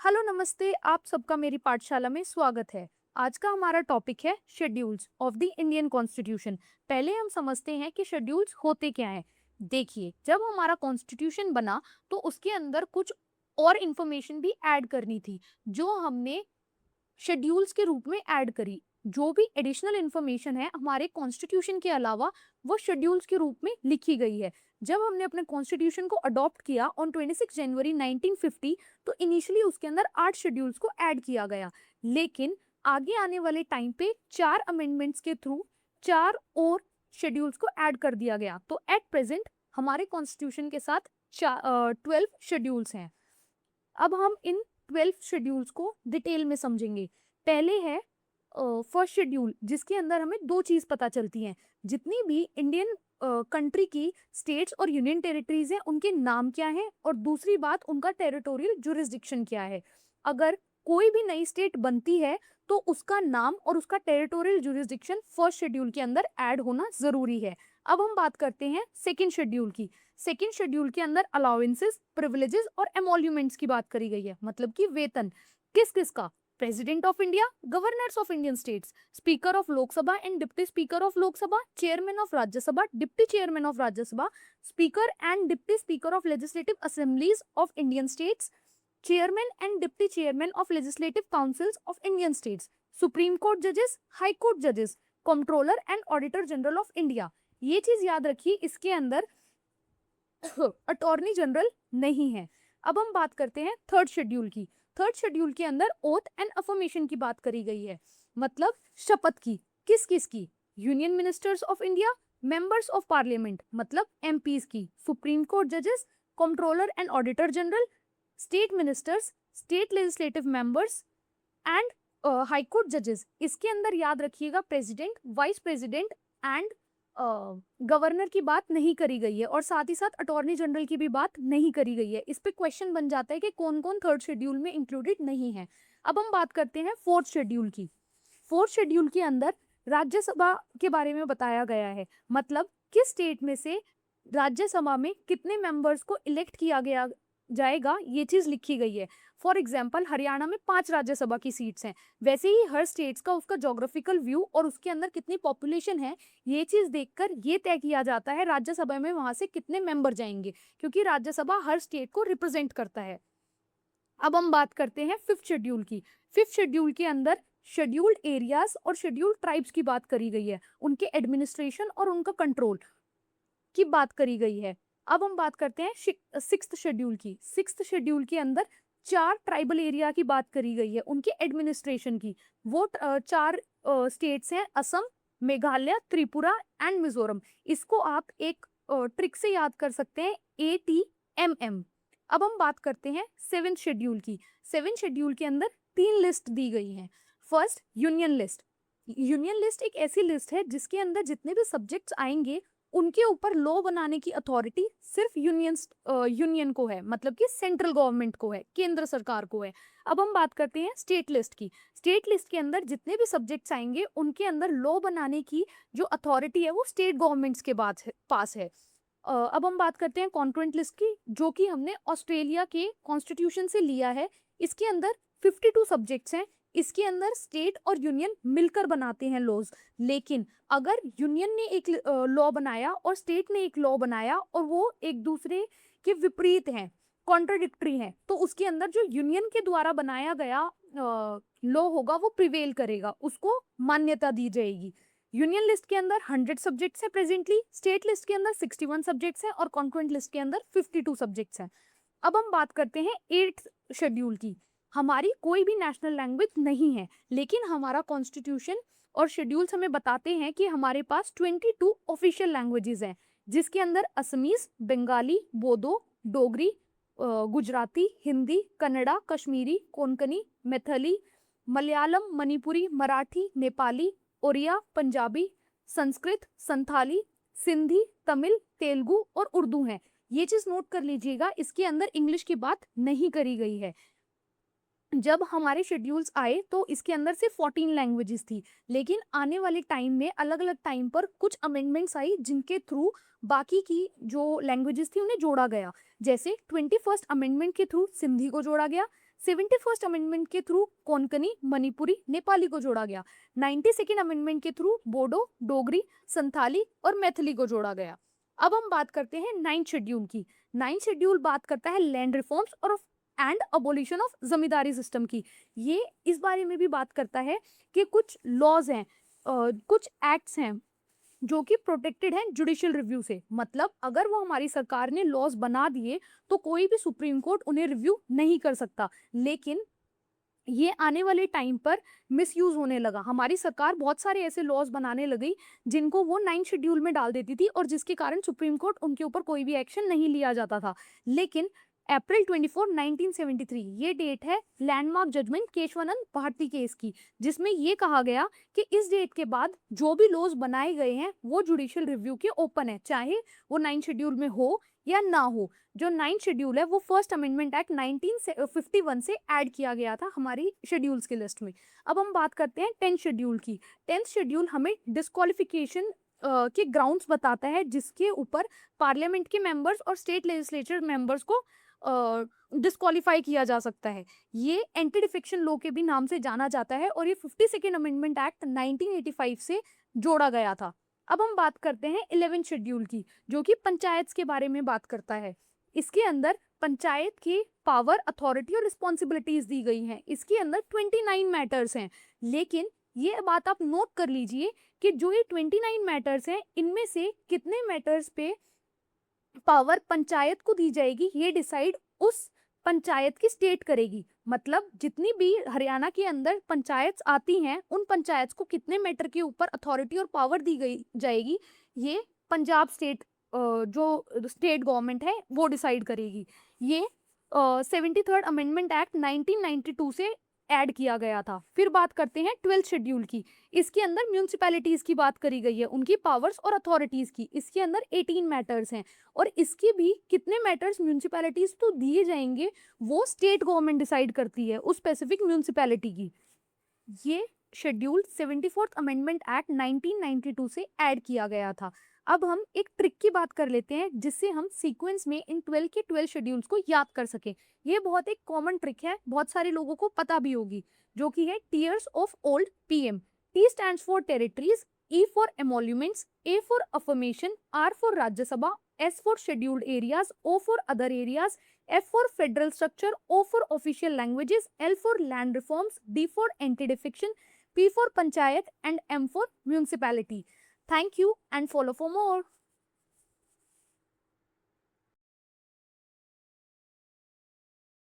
Hello नमस्ते, आप सबका मेरी पाठशाला में स्वागत है। आज का हमारा टॉपिक है schedules of the Indian constitution. पहले हम समझते हैं कि शेड्यूल्स होते क्या हैं। देखिए, जब हमारा कॉन्स्टिट्यूशन बना तो उसके अंदर कुछ और इन्फॉर्मेशन भी ऐड करनी थी, जो हमने शेड्यूल्स के रूप में ऐड करी। जो भी एडिशनल इंफॉर्मेशन है हमारे कॉन्स्टिट्यूशन के अलावा, वो शेड्यूल्स के रूप में लिखी गई है। जब हमने अपने कॉन्स्टिट्यूशन को अडॉप्ट किया ऑन 26 जनवरी 1950, तो इनिशियली उसके अंदर 8 शेड्यूल्स को ऐड किया गया। लेकिन आगे आने वाले टाइम पे 4 अमेंडमेंट्स के थ्रू 4 और शेड्यूल्स को ऐड कर दिया गया। तो एट प्रेजेंट हमारे कॉन्स्टिट्यूशन के साथ 12 शेड्यूल्स हैं। अब हम इन 12 शेड्यूल्स को डिटेल में समझेंगे। पहले है फर्स्ट शेड्यूल, जिसके अंदर हमें दो चीज पता चलती हैं। जितनी भी इंडियन कंट्री की स्टेट्स और यूनियन टेरिटरीज हैं, उनके नाम क्या हैं, और दूसरी बात उनका टेरिटोरियल जुरिस्डिक्शन क्या है। अगर कोई भी नई स्टेट बनती है तो उसका नाम और उसका टेरिटोरियल जुरिस्डिक्शन फर्स्ट शेड्यूल के अंदर ऐड होना जरूरी है। अब हम बात करते हैं सेकेंड शेड्यूल की। सेकेंड शेड्यूल के अंदर अलाउंसेस, प्रिविलेजेस और एमोल्यूमेंट्स की बात करी गई है, मतलब कि वेतन किस किस का। President of India, governors of Indian states, speaker of Lok Sabha and deputy speaker of Lok Sabha, chairman of Rajya Sabha, deputy chairman of Rajya Sabha, speaker and deputy speaker of legislative assemblies of Indian states, chairman and deputy chairman of legislative councils of Indian states, supreme court जजेस, high court जजेस, controller and auditor general of India. ये चीज याद रखिए, इसके अंदर attorney general नहीं है। अब हम बात करते हैं थर्ड शेड्यूल की। थर्ड शेड्यूल के अंदर ओथ एंड अफर्मेशन की बात करी गई है, मतलब शपथ की। किस किस की? Union ministers of India, members of parliament मतलब एमपीज की, सुप्रीम कोर्ट जजेस, controller and auditor general, state ministers, state legislative members and high court जजेस। इसके अंदर याद रखिएगा president, vice president and governor की बात नहीं करी गई है, और साथ ही साथ अटॉर्नी जनरल की भी बात नहीं करी गई है। इस पे क्वेश्चन बन जाता है कि कौन कौन थर्ड शेड्यूल में इंक्लूडेड नहीं है। अब हम बात करते हैं फोर्थ शेड्यूल की। फोर्थ शेड्यूल के अंदर राज्यसभा के बारे में बताया गया है, मतलब किस स्टेट में से राज्यसभा में कितने मेंबर्स को इलेक्ट किया गया जाएगा, ये चीज लिखी गई है। फॉर एग्जाम्पल, हरियाणा में 5 राज्यसभा की सीट्स हैं। वैसे ही हर स्टेट्स का उसका जोग्राफिकल व्यू और उसके अंदर कितनी पॉपुलेशन है, ये चीज देखकर ये तय किया जाता है राज्यसभा में वहां से कितने मेंबर जाएंगे, क्योंकि राज्यसभा हर स्टेट को रिप्रेजेंट करता है। अब हम बात करते हैं फिफ्थ शेड्यूल की। फिफ्थ शेड्यूल के अंदर शेड्यूल्ड एरियाज और शेड्यूल्ड ट्राइब्स की बात करी गई है, उनके एडमिनिस्ट्रेशन और उनका कंट्रोल की बात करी गई है। अब हम बात करते हैं सिक्स्थ शेड्यूल की। सिक्स्थ शेड्यूल के अंदर 4 ट्राइबल एरिया की बात करी गई है, उनके एडमिनिस्ट्रेशन की। वो 4 स्टेट्स हैं, असम, मेघालय, त्रिपुरा एंड मिजोरम। इसको आप एक ट्रिक से याद कर सकते हैं, ATMM। अब हम बात करते हैं सेवेंथ शेड्यूल की। सेवेंथ शेड्यूल के अंदर 3 लिस्ट दी गई हैं। First, union list. Union list एक ऐसी लिस्ट है जिसके अंदर जितने भी सब्जेक्ट्स आएंगे उनके ऊपर लॉ बनाने की अथॉरिटी सिर्फ यूनियन को है, मतलब कि सेंट्रल गवर्नमेंट को है, केंद्र सरकार को है। अब हम बात करते हैं स्टेट लिस्ट की। स्टेट लिस्ट के अंदर जितने भी सब्जेक्ट्स आएंगे उनके अंदर लॉ बनाने की जो अथॉरिटी है वो स्टेट गवर्नमेंट्स के पास है। अब हम बात करते हैं कॉन्करेंट लिस्ट की, जो कि हमने ऑस्ट्रेलिया के कॉन्स्टिट्यूशन से लिया है। इसके अंदर 52 सब्जेक्ट्स हैं। इसके अंदर स्टेट और यूनियन मिलकर बनाते हैं लॉज। लेकिन अगर यूनियन ने एक लॉ बनाया और स्टेट ने एक लॉ बनाया और वो एक दूसरे के विपरीत हैं, कॉन्ट्राडिक्टरी हैं, तो उसके अंदर जो यूनियन के द्वारा बनाया गया लॉ होगा वो प्रिवेल करेगा, उसको मान्यता दी जाएगी। यूनियन लिस्ट के अंदर 100 सब्जेक्ट्स हैं प्रेजेंटली, स्टेट लिस्ट के अंदर 61 सब्जेक्ट्स हैं और कॉन्करेंट लिस्ट के अंदर 52 सब्जेक्ट्स हैं। अब हम बात करते हैं 8th शेड्यूल की। हमारी कोई भी नेशनल लैंग्वेज नहीं है, लेकिन हमारा कॉन्स्टिट्यूशन और शेड्यूल्स हमें बताते हैं कि हमारे पास 22 ऑफिशियल लैंग्वेजेस हैं, जिसके अंदर असमीज, बंगाली, बोडो, डोगरी, गुजराती, हिंदी, कन्नड़ा, कश्मीरी, कोंकणी, मैथिली, मलयालम, मणिपुरी, मराठी, नेपाली, ओरिया, पंजाबी, संस्कृत, संथाली, सिंधी, तमिल, तेलुगु और उर्दू हैं। ये चीज नोट कर लीजिएगा, इसके अंदर इंग्लिश की बात नहीं करी गई है। जब हमारे शेड्यूल्स आए तो इसके अंदर से 14 लैंग्वेजेस थी, लेकिन आने वाले टाइम में अलग अलग टाइम पर कुछ अमेंडमेंट्स आई जिनके थ्रू बाकी की जो लैंग्वेजेस थी उन्हें जोड़ा गया। जैसे 21st अमेंडमेंट के थ्रू सिंधी को जोड़ा गया, 71st अमेंडमेंट के थ्रू कोंकणी, मणिपुरी, नेपाली को जोड़ा गया, 92nd अमेंडमेंट के थ्रू बोडो, डोगरी, संथाली और मैथिली को जोड़ा गया। अब हम बात करते हैं 9th शेड्यूल की। 9th शेड्यूल बात करता है लैंड रिफॉर्म्स और and abolition of zamindari system की। ये इस बारे में भी बात करता है कि कुछ लॉज हैं, कुछ एक्ट्स हैं जो कि प्रोटेक्टेड हैं जुडिशियल रिव्यू से। मतलब अगर वो हमारी सरकार ने लॉज बना दिए तो कोई भी सुप्रीम कोर्ट उन्हें रिव्यू नहीं कर सकता। लेकिन ये आने वाले टाइम पर मिसयूज होने लगा। हमारी सरकार बहुत सारे ऐसे लॉज बनाने लगी जिनको वो 9th शेड्यूल में डाल देती थी और जिसके कारण सुप्रीम कोर्ट उनके ऊपर कोई भी एक्शन नहीं लिया जाता था। लेकिन अप्रैल 24, 1973 ये डेट है landmark judgment Kesavananda Bharati case की, जिसमें ये कहा गया कि इस डेट के बाद जो भी लॉज बनाए गए हैं वो जुडिशियल रिव्यू के ओपन है, चाहे वो 9th शेड्यूल में हो या ना हो। जो 9th शेड्यूल है वो फर्स्ट अमेंडमेंट एक्ट 1951 से ऐड किया गया था हमारी शेड्यूल्स की लिस्ट में। अब हम बात करते हैं 10th शेड्यूल की। 10th शेड्यूल हमें डिस्क्वालिफिकेशन के ग्राउंड्स बताता है जिसके ऊपर पार्लियामेंट के मेंबर्स और स्टेट लेजिस्लेचर मेंबर्स को डिस्क्वालीफाई किया जा सकता है। ये एंटी डिफेक्शन लॉ के भी नाम से जाना जाता है और ये 52nd अमेंडमेंट एक्ट 1985 से जोड़ा गया था। अब हम बात करते हैं 11th शेड्यूल की, जो कि पंचायत के बारे में बात करता है। इसके अंदर पंचायत की पावर, अथॉरिटी और रिस्पॉन्सिबिलिटीज दी गई हैं। इसके अंदर 29 मैटर्स हैं, लेकिन ये बात आप नोट कर लीजिए कि जो ये 29 मैटर्स हैं इनमें से कितने मैटर्स पे पावर पंचायत को दी जाएगी ये डिसाइड उस पंचायत की स्टेट करेगी। मतलब जितनी भी हरियाणा के अंदर पंचायत आती हैं उन पंचायत को कितने मैटर के ऊपर अथॉरिटी और पावर दी गई जाएगी ये पंजाब स्टेट जो स्टेट गवर्नमेंट है वो डिसाइड करेगी। ये 73rd अमेंडमेंट एक्ट 1992 से ऐड किया गया था। फिर बात करते हैं 12th शेड्यूल की। इसके अंदर म्यूनिसिपैलिटीज की बात करी गई है, उनकी पावर्स और अथॉरिटीज की। इसके अंदर 18 मैटर्स हैं और इसके भी कितने मैटर्स म्यूनिसिपैलिटीज तो दिए जाएंगे वो स्टेट गवर्नमेंट डिसाइड करती है उस स्पेसिफिक म्यूनिसिपैलिटी की। ये शेड्यूल 74th अमेंडमेंट एक्ट 1992 से ऐड किया गया था। अब हम एक ट्रिक की बात कर लेते हैं जिससे हम सीक्वेंस में इन 12 के 12 शेड्यूल्स को याद कर सकें। ये बहुत एक कॉमन ट्रिक है, बहुत सारे लोगों को पता भी होगी, जो कि है tears of old PM. T stands for territories, E for emoluments, A for affirmation, R for Rajya Sabha, S for scheduled areas, O for other areas, F for federal structure, O for official languages, L for land reforms, D for anti-defection, P for panchayat and M for municipality. Thank you and follow for more.